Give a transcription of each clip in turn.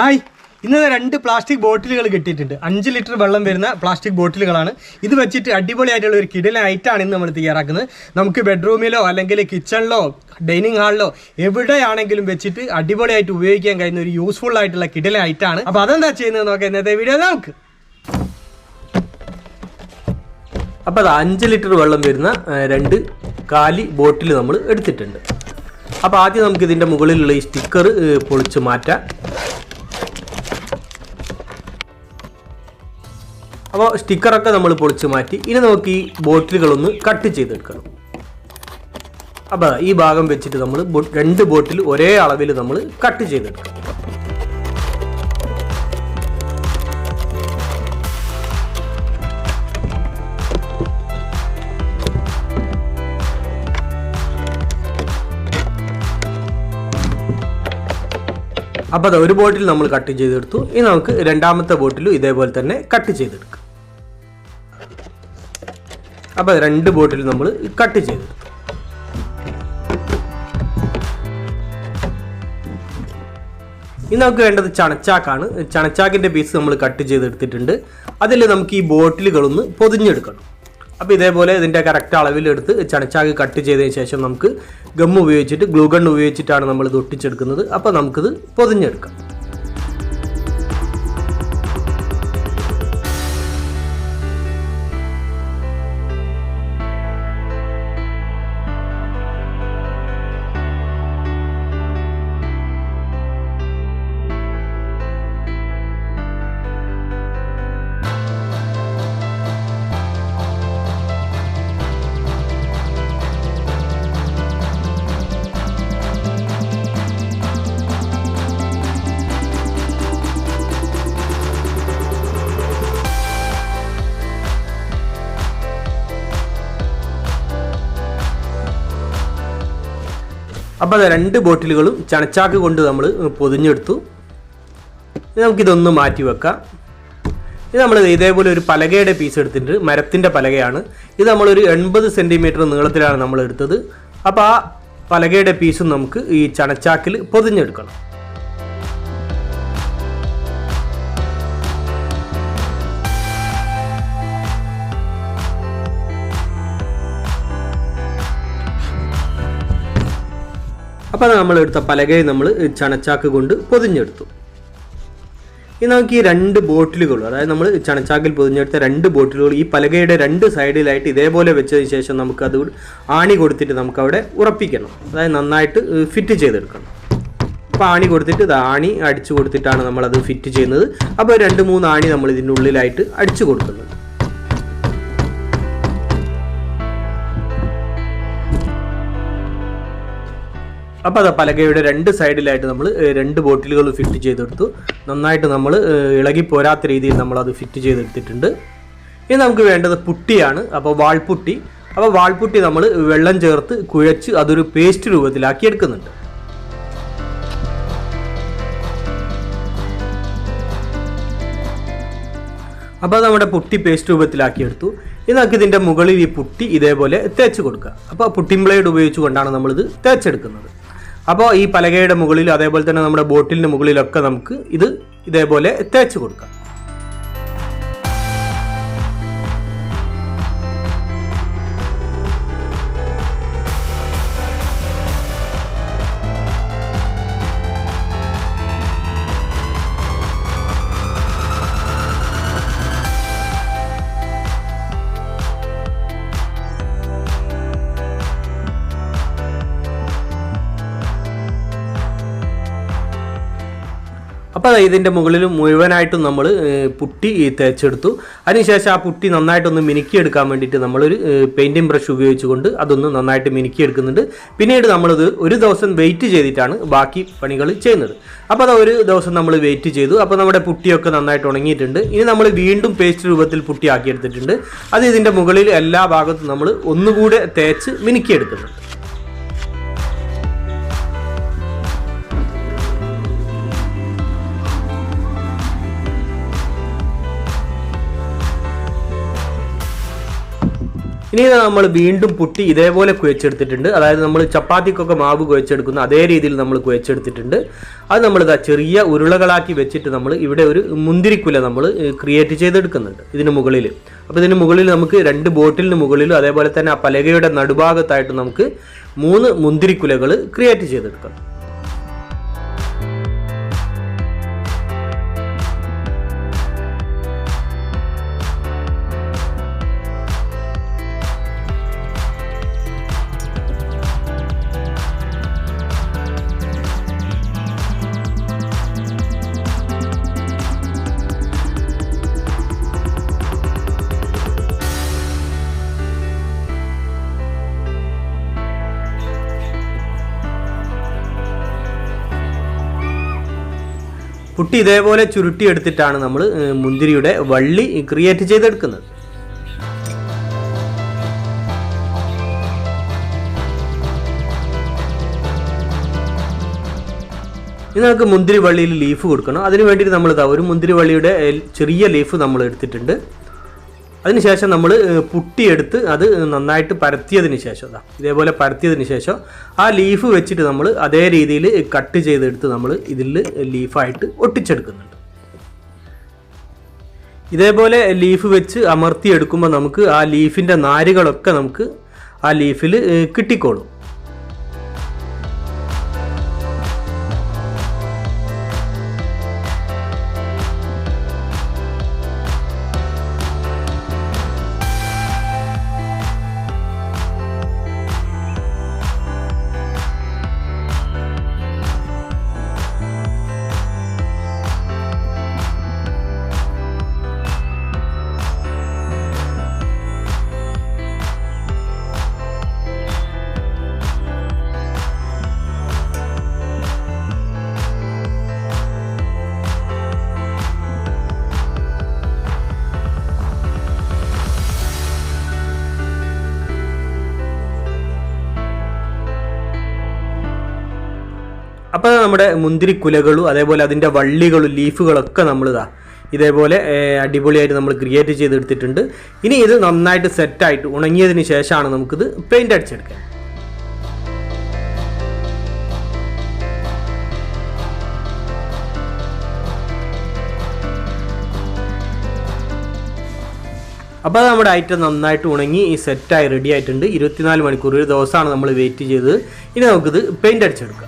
Hi, ഇന്ന് 2 plastic ബോട്ടിലുകൾ കിട്ടിയിട്ടുണ്ട്. 5 litre വെള്ളം വരുന്ന പ്ലാസ്റ്റിക് ബോട്ടിലുകളാണ്. ഇത് വെച്ചിട്ട് അടിപൊളിയായിട്ടുള്ള ഒരു കിടിലൻ ഐറ്റാണ് ഇന്ന് നമ്മൾ തയ്യാറാക്കുന്നത്. നമുക്ക് ബെഡ്റൂമിലോ അല്ലെങ്കിൽ കിച്ചണിലോ ഡൈനിങ് ഹാളിലോ എവിടെയാണെങ്കിലും വെച്ചിട്ട് അടിപൊളിയായിട്ട് ഉപയോഗിക്കാൻ കഴിയുന്ന ഒരു യൂസ്ഫുൾ ആയിട്ടുള്ള കിടിലൻ ഐറ്റാണ്. അപ്പോൾ അതെന്താ ചെയ്യുന്നത് നോക്കാം ഇന്നത്തെ വീഡിയോ നമുക്ക്. അപ്പോൾ അത് 5 ലിറ്റർ വെള്ളം വരുന്ന 2 കാലി ബോട്ടിൽ നമ്മൾ എടുത്തിട്ടുണ്ട്. അപ്പോൾ ആദ്യം നമുക്ക് ഇതിൻ്റെ മുകളിലുള്ള ഈ സ്റ്റിക്കർ പൊളിച്ച് മാറ്റാം. അപ്പോൾ സ്റ്റിക്കറൊക്കെ നമ്മൾ പൊളിച്ച് മാറ്റി. ഇനി നമുക്ക് ഈ ബോട്ടിലുകളൊന്ന് കട്ട് ചെയ്തെടുക്കണം. അപ്പോൾ ഈ ഭാഗം വെച്ചിട്ട് നമ്മൾ 2 ബോട്ടിൽ ഒരേ അളവിൽ നമ്മൾ കട്ട് ചെയ്തെടുക്കണം. അപ്പോൾ അത് ഒരു ബോട്ടിൽ നമ്മൾ കട്ട് ചെയ്തെടുത്തു. ഇനി നമുക്ക് രണ്ടാമത്തെ ബോട്ടിലും ഇതേപോലെ തന്നെ കട്ട് ചെയ്തെടുക്കാം. അപ്പോൾ 2 ബോട്ടിൽ നമ്മൾ കട്ട് ചെയ്തെടുത്തു. ഇനി നമുക്ക് വേണ്ടത് ചണച്ചാക്കാണ്. ചണച്ചാക്കിൻ്റെ പീസ് നമ്മൾ കട്ട് ചെയ്തെടുത്തിട്ടുണ്ട്. അതിൽ നമുക്ക് ഈ ബോട്ടിലുകളൊന്ന് പൊതിഞ്ഞെടുക്കണം. അപ്പോൾ ഇതേപോലെ ഇതിൻ്റെ കറക്റ്റ് അളവിലെടുത്ത് ചണച്ചാക്ക് കട്ട് ചെയ്തതിന് ശേഷം നമുക്ക് ഗം ഉപയോഗിച്ചിട്ട് ഗ്ലൂ ഗൺ ഉപയോഗിച്ചിട്ടാണ് നമ്മൾ ഇത് ഒട്ടിച്ചെടുക്കുന്നത്. അപ്പോൾ നമുക്കിത് പൊതിഞ്ഞെടുക്കാം. അപ്പോൾ അത് 2 ബോട്ടിലുകളും ചണച്ചാക്ക് കൊണ്ട് നമ്മൾ പൊതിഞ്ഞെടുത്തു. നമുക്കിതൊന്ന് മാറ്റി വെക്കാം. ഇത് നമ്മൾ ഇതേപോലെ ഒരു പലകയുടെ പീസ് എടുത്തിട്ടുണ്ട്. മരത്തിൻ്റെ പലകയാണ് ഇത്. നമ്മളൊരു 80 സെൻറ്റിമീറ്റർ നീളത്തിലാണ് നമ്മൾ എടുത്തത്. അപ്പോൾ ആ പലകയുടെ പീസും നമുക്ക് ഈ ചണച്ചാക്കിൽ പൊതിഞ്ഞെടുക്കണം. അപ്പോൾ നമ്മൾ എടുത്ത പലകയെ നമ്മൾ ചണച്ചാക്ക് കൊണ്ട് പൊതിഞ്ഞെടുത്തു. ഇനി നമുക്ക് ഈ 2 ബോട്ടിലുകൾ, അതായത് നമ്മൾ ചണച്ചാക്കിൽ പൊതിഞ്ഞെടുത്ത 2 ബോട്ടിലുകൾ ഈ പലകയുടെ 2 സൈഡിലായിട്ട് ഇതേപോലെ വെച്ചതിന് ശേഷം നമുക്കത് ആണി കൊടുത്തിട്ട് നമുക്കവിടെ ഉറപ്പിക്കണം. അതായത് നന്നായിട്ട് ഫിറ്റ് ചെയ്തെടുക്കണം. അപ്പോൾ ആണി കൊടുത്തിട്ട് ഇത് ആണി അടിച്ചു കൊടുത്തിട്ടാണ് നമ്മളത് ഫിറ്റ് ചെയ്യുന്നത്. അപ്പോൾ 2-3 ആണി നമ്മൾ ഇതിൻ്റെ ഉള്ളിലായിട്ട് അടിച്ചു കൊടുക്കുന്നത്. അപ്പോൾ അത് പലകയുടെ 2 സൈഡിലായിട്ട് നമ്മൾ 2 ബോട്ടിലുകൾ ഫിറ്റ് ചെയ്തെടുത്തു. നന്നായിട്ട് നമ്മൾ ഇളകി പോരാത്ത രീതിയിൽ നമ്മളത് ഫിറ്റ് ചെയ്തെടുത്തിട്ടുണ്ട്. ഇനി നമുക്ക് വേണ്ടത് പുട്ടിയാണ്. അപ്പോൾ വാൾപുട്ടി. അപ്പോൾ വാൾപുട്ടി നമ്മൾ വെള്ളം ചേർത്ത് കുഴച്ച് അതൊരു പേസ്റ്റ് രൂപത്തിലാക്കി എടുക്കുന്നുണ്ട്. അപ്പോൾ നമ്മുടെ പുട്ടി പേസ്റ്റ് രൂപത്തിലാക്കിയെടുത്തു. ഇനി നമുക്ക് ഇതിൻ്റെ മുകളിൽ ഈ പുട്ടി ഇതേപോലെ തേച്ച് കൊടുക്കുക. അപ്പോൾ പുട്ടിംഗ് ബ്ലേഡ് ഉപയോഗിച്ചുകൊണ്ടാണ് നമ്മളിത് തേച്ചെടുക്കുന്നത്. അപ്പോൾ ഈ പലകയുടെ മുകളിൽ അതേപോലെ തന്നെ നമ്മുടെ ബോട്ടിലിന് മുകളിലൊക്കെ നമുക്ക് ഇത് ഇതേപോലെ തേച്ച് കൊടുക്കാം. അപ്പോൾ ഇതിൻ്റെ മുകളിൽ മുഴുവനായിട്ടും നമ്മൾ പുട്ടി തേച്ചെടുത്തു. അതിനുശേഷം ആ പുട്ടി നന്നായിട്ടൊന്ന് മിനുക്കിയെടുക്കാൻ വേണ്ടിയിട്ട് നമ്മളൊരു പെയിൻറ്റിങ് ബ്രഷ് ഉപയോഗിച്ചുകൊണ്ട് അതൊന്ന് നന്നായിട്ട് മിനുക്കിയെടുക്കുന്നുണ്ട്. പിന്നീട് നമ്മളത് ഒരു ദിവസം വെയിറ്റ് ചെയ്തിട്ടാണ് ബാക്കി പണികൾ ചെയ്യുന്നത്. അപ്പോൾ അത് ഒരു ദിവസം നമ്മൾ വെയിറ്റ് ചെയ്തു. അപ്പോൾ നമ്മുടെ പുട്ടിയൊക്കെ നന്നായിട്ട് ഉണങ്ങിയിട്ടുണ്ട്. ഇനി നമ്മൾ വീണ്ടും പേസ്റ്റ് രൂപത്തിൽ പുട്ടി ആക്കിയെടുത്തിട്ടുണ്ട്. അത് ഇതിൻ്റെ മുകളിൽ എല്ലാ ഭാഗത്തും നമ്മൾ ഒന്നുകൂടെ തേച്ച് മിനുക്കിയെടുക്കുന്നുണ്ട്. ഇനി നമ്മൾ വീണ്ടും പുട്ടി ഇതേപോലെ കുഴച്ചെടുത്തിട്ടുണ്ട്. അതായത് നമ്മൾ ചപ്പാത്തിക്കൊക്കെ മാവ് കുഴച്ചെടുക്കുന്ന അതേ രീതിയിൽ നമ്മൾ കുഴച്ചെടുത്തിട്ടുണ്ട്. അത് നമ്മളിതാ ചെറിയ ഉരുളകളാക്കി വെച്ചിട്ട് നമ്മൾ ഇവിടെ ഒരു മുന്തിരിക്കുല നമ്മൾ ക്രിയേറ്റ് ചെയ്തെടുക്കുന്നുണ്ട് ഇതിന് മുകളിൽ. അപ്പോൾ ഇതിന് മുകളിൽ നമുക്ക് 2 ബോട്ടിലിന് മുകളിലും അതേപോലെ തന്നെ ആ പലകയുടെ നടുഭാഗത്തായിട്ട് നമുക്ക് 3 മുന്തിരിക്കുലകൾ ക്രിയേറ്റ് ചെയ്തെടുക്കണം. പുട്ടി ഇതേപോലെ ചുരുട്ടിയെടുത്തിട്ടാണ് നമ്മൾ മുന്തിരിയുടെ വള്ളി ക്രിയേറ്റ് ചെയ്തെടുക്കുന്നത്. ഇനി നമുക്ക് മുന്തിരി വള്ളിയിൽ ലീഫ് കൊടുക്കണം. അതിന് വേണ്ടിയിട്ട് നമ്മൾ ഒരു മുന്തിരി വള്ളിയുടെ ചെറിയ ലീഫ് നമ്മൾ എടുത്തിട്ടുണ്ട്. അതിനുശേഷം നമ്മൾ പുട്ടിയെടുത്ത് അത് നന്നായിട്ട് പരത്തിയതിന് ശേഷം ഇതേപോലെ പരത്തിയതിന് ശേഷം ആ ലീഫ് വെച്ചിട്ട് നമ്മൾ അതേ രീതിയിൽ കട്ട് ചെയ്തെടുത്ത് നമ്മൾ ഇതിൽ ലീഫായിട്ട് ഒട്ടിച്ചെടുക്കുന്നുണ്ട്. ഇതേപോലെ ലീഫ് വെച്ച് അമർത്തിയെടുക്കുമ്പോൾ നമുക്ക് ആ ലീഫിൻ്റെ നാരുകളൊക്കെ നമുക്ക് ആ ലീഫിൽ കിട്ടിക്കോളും. അപ്പോൾ നമ്മുടെ മുന്തിരിക്കുലകളും അതേപോലെ അതിൻ്റെ വള്ളികളും ലീഫുകളൊക്കെ നമ്മളിതാ ഇതേപോലെ അടിപൊളിയായിട്ട് നമ്മൾ ക്രിയേറ്റ് ചെയ്തെടുത്തിട്ടുണ്ട്. ഇനി ഇത് നന്നായിട്ട് സെറ്റായിട്ട് ഉണങ്ങിയതിന് ശേഷമാണ് നമുക്കിത് പെയിൻ്റ് അടിച്ചെടുക്കാൻ. അപ്പോൾ നമ്മുടെ ഐറ്റം നന്നായിട്ട് ഉണങ്ങി ഈ സെറ്റായി റെഡി ആയിട്ടുണ്ട്. 24 മണിക്കൂർ ഒരു ദിവസമാണ് നമ്മൾ വെയിറ്റ് ചെയ്തത്. ഇനി നമുക്കിത് പെയിൻ്റ് അടിച്ചെടുക്കാം.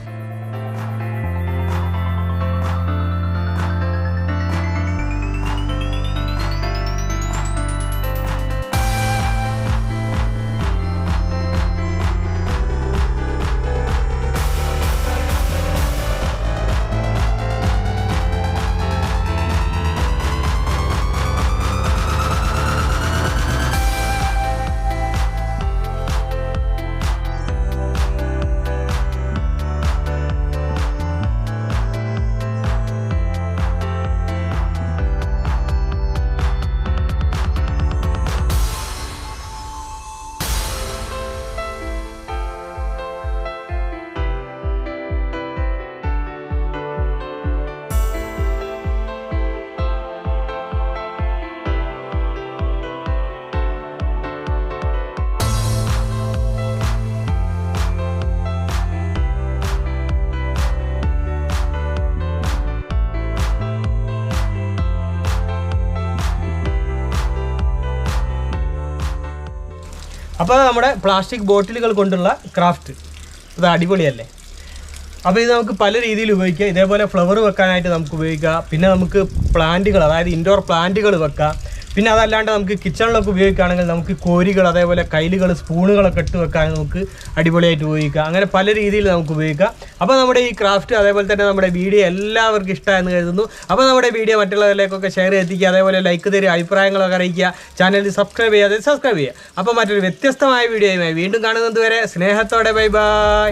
അപ്പോൾ നമ്മുടെ പ്ലാസ്റ്റിക് ബോട്ടിലുകൾ കൊണ്ടുള്ള ക്രാഫ്റ്റ് ഇത് അടിപൊളിയല്ലേ. അപ്പോൾ ഇത് നമുക്ക് പല രീതിയിൽ ഉപയോഗിക്കാം. ഇതേപോലെ ഫ്ലവർ വെക്കാനായിട്ട് നമുക്ക് ഉപയോഗിക്കാം. പിന്നെ നമുക്ക് പ്ലാന്റുകൾ, അതായത് ഇൻഡോർ പ്ലാന്റുകൾ വെക്കാം. പിന്നെ അതല്ലാണ്ട് നമുക്ക് കിച്ചണിലൊക്കെ ഉപയോഗിക്കുകയാണെങ്കിൽ നമുക്ക് കോരികൾ, അതേപോലെ കൈലുകൾ, സ്പൂണുകളൊക്കെ ഇട്ട് വെക്കാൻ നമുക്ക് അടിപൊളിയായിട്ട് ഉപയോഗിക്കാം. അങ്ങനെ പല രീതിയിൽ നമുക്ക് ഉപയോഗിക്കാം. അപ്പോൾ നമ്മുടെ ഈ ക്രാഫ്റ്റ് അതേപോലെ തന്നെ നമ്മുടെ വീഡിയോ എല്ലാവർക്കും ഇഷ്ടമായെന്ന് കരുതുന്നു. അപ്പോൾ നമ്മുടെ വീഡിയോ മറ്റുള്ളവരിലേക്കൊക്കെ ഷെയർ എത്തിക്കുക, അതേപോലെ ലൈക്ക് തരിക, അഭിപ്രായങ്ങളൊക്കെ അറിയിക്കുക, ചാനൽ സബ്സ്ക്രൈബ് ചെയ്യാതെ സബ്സ്ക്രൈബ് ചെയ്യുക. അപ്പോൾ മറ്റൊരു വ്യത്യസ്തമായ വീഡിയോയുമായി വീണ്ടും കാണുന്നത് വരെ സ്നേഹത്തോടെ ബൈ ബൈ.